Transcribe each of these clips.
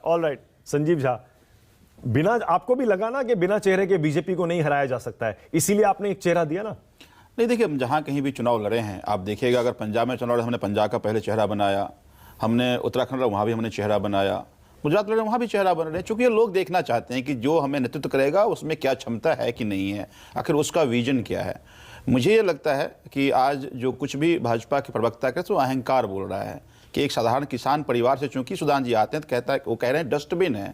All right. Sanjeev Jha, बिना, आपको भी लगा ना कि बिना चेहरे के बीजेपी को नहीं हराया जा सकता है, इसीलिए आपने एक चेहरा दिया ना? नहीं, देखिए, हम जहाँ कहीं भी चुनाव लड़े हैं, आप देखिएगा, अगर पंजाब में चुनाव लड़े, हमने पंजाब का पहले चेहरा बनाया, हमने उत्तराखंड वहाँ भी हमने चेहरा बनाया, गुजरात लड़े वहाँ भी चेहरा बन रहे हैं, चूंकि ये लोग देखना चाहते हैं कि जो हमें नेतृत्व करेगा उसमें क्या क्षमता है कि नहीं है, आखिर उसका विजन क्या है। मुझे ये लगता है कि आज जो कुछ भी भाजपा के प्रवक्ता कहते हैं वो अहंकार बोल रहा है कि एक साधारण किसान परिवार से चूंकि सुदान जी आते हैं तो कहता है, वो कह रहे हैं डस्टबिन है।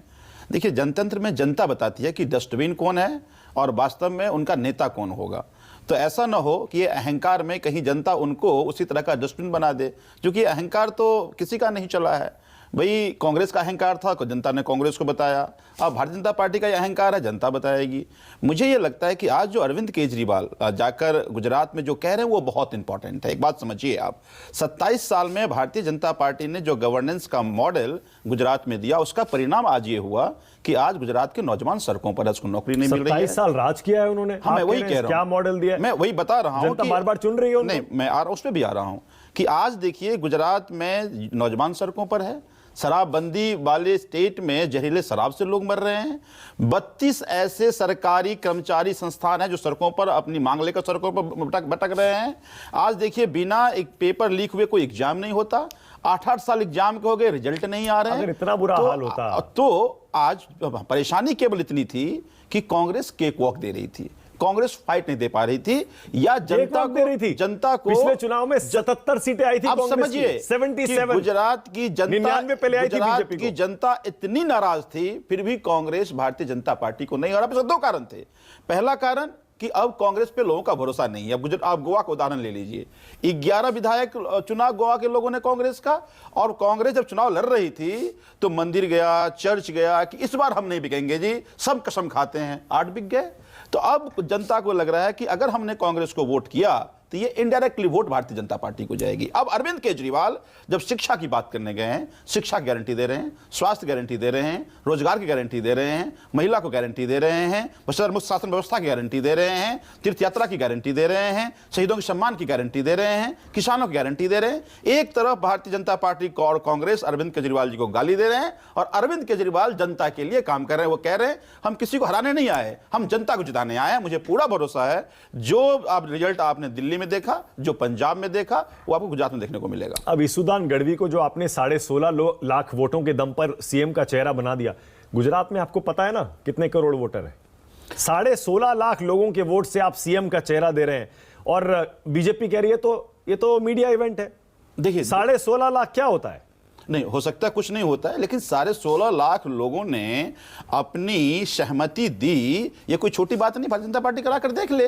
देखिए, जनतंत्र में जनता बताती है कि डस्टबिन कौन है और वास्तव में उनका नेता कौन होगा। तो ऐसा ना हो कि ये अहंकार में कहीं जनता उनको उसी तरह का डस्टबिन बना दे, क्योंकि अहंकार तो किसी का नहीं चला है। भाई, कांग्रेस का अहंकार था, जनता ने कांग्रेस को बताया, अब भारतीय जनता पार्टी का ये अहंकार है, जनता बताएगी। मुझे ये लगता है कि आज जो अरविंद केजरीवाल जाकर गुजरात में जो कह रहे हैं वो बहुत इंपॉर्टेंट है। एक बात समझिए आप, 27 साल में भारतीय जनता पार्टी ने जो गवर्नेंस का मॉडल गुजरात में दिया, उसका परिणाम आज ये हुआ कि आज गुजरात के नौजवान सड़कों पर उसको नौकरी नहीं मिल रही है। 27 साल राज किया है उन्होंने। हाँ, मैं वही कह रहा हूँ, क्या मॉडल दिया, मैं वही बता रहा हूँ, जनता बार-बार चुन रही है उनको। नहीं, मैं उस पर भी आ रहा हूँ कि आज देखिए, गुजरात में नौजवान सड़कों पर है, शराबबंदी वाले स्टेट में जहरीले शराब से लोग मर रहे हैं, 32 ऐसे सरकारी कर्मचारी संस्थान हैं जो सड़कों पर अपनी मांग लेकर सड़कों पर भटक रहे हैं। आज देखिए, बिना एक पेपर लीक हुए कोई एग्जाम नहीं होता, 8-8 साल एग्जाम के हो गए, रिजल्ट नहीं आ रहे हैं। अगर इतना बुरा हाल होता तो आज परेशानी केवल इतनी थी कि कांग्रेस केक वॉक दे रही थी, कांग्रेस फाइट नहीं दे पा रही थी, या जनता दे रही थी। जनता को पिछले चुनाव में 77 सीटें आई थी, आप समझिए 77, गुजरात की जनता, 99 पहले आई थी बीजेपी की जनता इतनी नाराज थी, फिर भी कांग्रेस भारतीय जनता पार्टी को नहीं हरा। इसके 2 कारण थे। पहला कारण कि अब कांग्रेस पे लोगों का भरोसा नहीं है। अब आप गोवा का उदाहरण ले लीजिए, 11 विधायक चुनाव गोवा के लोगों ने कांग्रेस का, और कांग्रेस जब चुनाव लड़ रही थी तो मंदिर गया, चर्च गया कि इस बार हम नहीं बिकेंगे जी, सब कसम खाते हैं, 8 बिक गए। तो अब जनता को लग रहा है कि अगर हमने कांग्रेस को वोट किया तो ये indirectly vote Bharatiya Janata party को जाएगी। अब अरविंद केजरीवाल जब शिक्षा की बात करने गए हैं, शिक्षा की गारंटी दे रहे हैं, स्वास्थ्य गारंटी दे रहे हैं, रोजगार की गारंटी दे रहे हैं, महिला को गारंटी दे रहे हैं, मुक्त शासन व्यवस्था की गारंटी दे रहे हैं, तीर्थ यात्रा की गारंटी दे रहे हैं, शहीदों के सम्मान की गारंटी दे रहे हैं, किसानों की गारंटी दे रहे हैं। एक तरफ भारतीय जनता पार्टी और कांग्रेस अरविंद केजरीवाल जी को गाली दे रहे हैं, और अरविंद केजरीवाल जनता के लिए काम कर रहे हैं। वो कह रहे हैं हम किसी को हराने नहीं आए, हम जनता को जिताने आए हैं। मुझे पूरा भरोसा है जो आप रिजल्ट आपने दिल्ली में देखा, जो पंजाब में देखा, वो आपको गुजरात में देखने को मिलेगा। अब ईसुदान गढ़वी को जो आपने 16.5 लाख वोटों के दम पर सीएम का चेहरा बना दिया, गुजरात में आपको पता है ना कितने करोड़ वोटर है? 16.5 लाख लोगों के वोट से आप सीएम का चेहरा दे रहे हैं, और बीजेपी कह रही है तो ये तो मीडिया इवेंट है। देखिए, 16.5 लाख क्या होता है? नहीं हो सकता, कुछ नहीं होता है, लेकिन 16.5 लाख लोगों ने अपनी सहमति दी, ये कोई छोटी बात नहीं। भारतीय जनता पार्टी करा कर देख ले।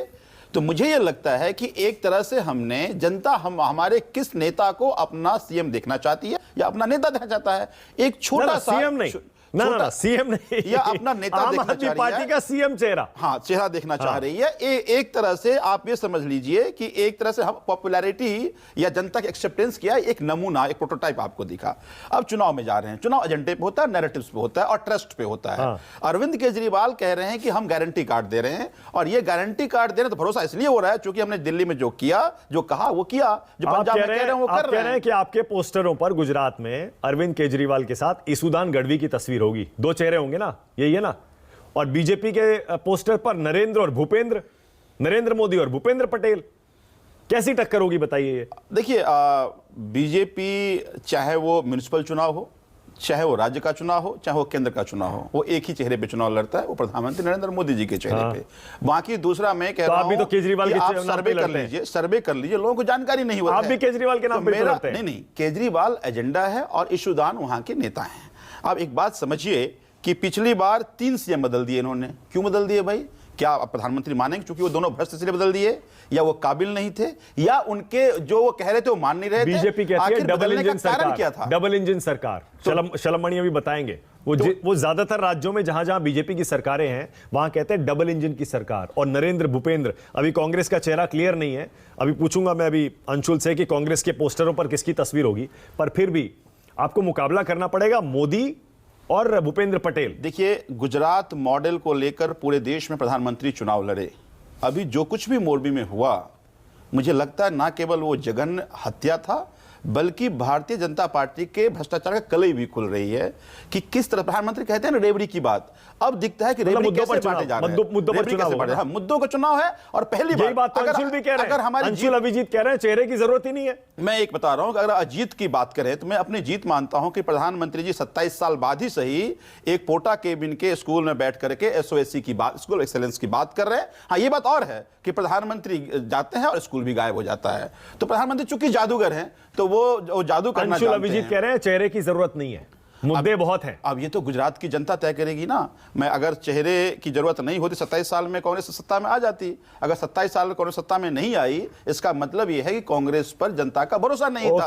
तो मुझे यह लगता है कि एक तरह से हमने जनता हमारे किस नेता को अपना सीएम देखना चाहती है या अपना नेता देखना चाहता है। एक छोटा सा सीएम नहीं, ना सीएम नहीं, या अपना नेता आम देखना आदमी चाह रही पार्टी है, का सीएम चेहरा, हाँ, चेहरा देखना चाह रही है। एक तरह से आप ये समझ लीजिए कि एक तरह से हम पॉपुलैरिटी या जनता की एक्सेप्टेंस किया, एक नमूना, एक प्रोटोटाइप आपको दिखा। अब चुनाव में जा रहे हैं, चुनाव एजेंडे पे होता है, नैरेटिव्स पे होता है और ट्रस्ट पे होता है। अरविंद केजरीवाल कह रहे हैं कि हम गारंटी कार्ड दे रहे हैं, और ये गारंटी कार्ड दे रहे हैं तो भरोसा इसलिए हो रहा है क्योंकि हमने दिल्ली में जो किया, जो कहा वो किया, जो पंजाब में कह रहे हैं वो कर रहे हैं। कि आपके पोस्टरों पर गुजरात में अरविंद केजरीवाल के साथ ईसुदान गढ़वी की तस्वीर होगी, 2 चेहरे होंगे ना, यही है ना? और बीजेपी के पोस्टर पर नरेंद्र और भूपेंद्र, नरेंद्र मोदी और भूपेंद्र पटेल, कैसी टक्कर होगी बताइए? देखिए, बीजेपी चाहे वो म्युनिसिपल चुनाव हो, चाहे वो राज्य का चुनाव हो, चाहे वो केंद्र का चुनाव हो, वो एक ही चेहरे पे चुनाव लड़ता है, वो प्रधानमंत्री नरेंद्र मोदी जी के चेहरे पे। बाकी दूसरा मैं कह रहा हूं, तो केजरीवाल के आप सर्वे कर लीजिए, लोगों को जानकारी नहीं होती। आप भी केजरीवाल के नाम पे लड़ते हैं? नहीं, केजरीवाल एजेंडा है और ईशुदान वहां के नेता हैं। आप एक बात समझिए कि पिछली बार 3 सीएम बदल दिए इन्होंने। क्यों बदल दिए भाई? क्या आप प्रधानमंत्री मानेंगे क्योंकि वो दोनों भ्रष्ट इसलिए बदल दिए, या वो काबिल नहीं थे, या उनके जो वो कह रहे थे वो मान नहीं रहे थे? बीजेपी कहती है डबल इंजन सरकार, क्या था? डबल इंजन सरकार। शलमणि अभी बताएंगे, वो ज्यादातर राज्यों में जहां जहां बीजेपी की सरकारें हैं वहां कहते हैं डबल इंजन की सरकार। और नरेंद्र भूपेंद्र, अभी कांग्रेस का चेहरा क्लियर नहीं है, अभी पूछूंगा मैं अभी अंशुल से कि कांग्रेस के पोस्टरों पर किसकी तस्वीर होगी, पर फिर भी आपको मुकाबला करना पड़ेगा मोदी और भूपेंद्र पटेल। देखिए, गुजरात मॉडल को लेकर पूरे देश में प्रधानमंत्री चुनाव लड़े। अभी जो कुछ भी मोरबी में हुआ, मुझे लगता है ना केवल वो जघन्य हत्या था, बल्कि भारतीय जनता पार्टी के भ्रष्टाचार का कलई भी खुल रही है कि किस तरह प्रधानमंत्री कहते हैं ना रेवड़ी की बात, अब दिखता है कि रेवड़ी कैसे बांटे जा रहे हैं, मुद्दों पर चुनाव हो रहा है। हाँ, मुद्दों का चुनाव है। और पहली यही बात तो अंशुल भी कह रहे हैं, अंशुल अभिजीत कह रहे हैं चेहरे की जरूरत ही नहीं है। मैं एक बता रहा हूं कि अगर अजीत की बात करें तो मैं अपनी जीत मानता हूं कि प्रधानमंत्री जी 27 साल बाद ही सही एक पोटा केबिन के स्कूल में बैठ करके एसओएससी की बात, स्कूल एक्सेलेंस की बात कर रहे हैं। हाँ, ये बात और है कि प्रधानमंत्री जाते हैं और स्कूल भी गायब हो जाता है। तो प्रधानमंत्री चूंकि जादूगर हैं तो वो जादू करना अंशुल जानते अभिजीत हैं। कह रहे हैं चेहरे की जरूरत नहीं है, मुद्दे बहुत हैं। अब ये तो गुजरात की जनता तय करेगी ना। मैं अगर चेहरे की जरूरत नहीं होती 27 साल में कांग्रेस सत्ता में आ जाती। अगर 27 साल में कांग्रेस सत्ता में नहीं आई, इसका मतलब यह है कि कांग्रेस पर जनता का भरोसा नहीं था।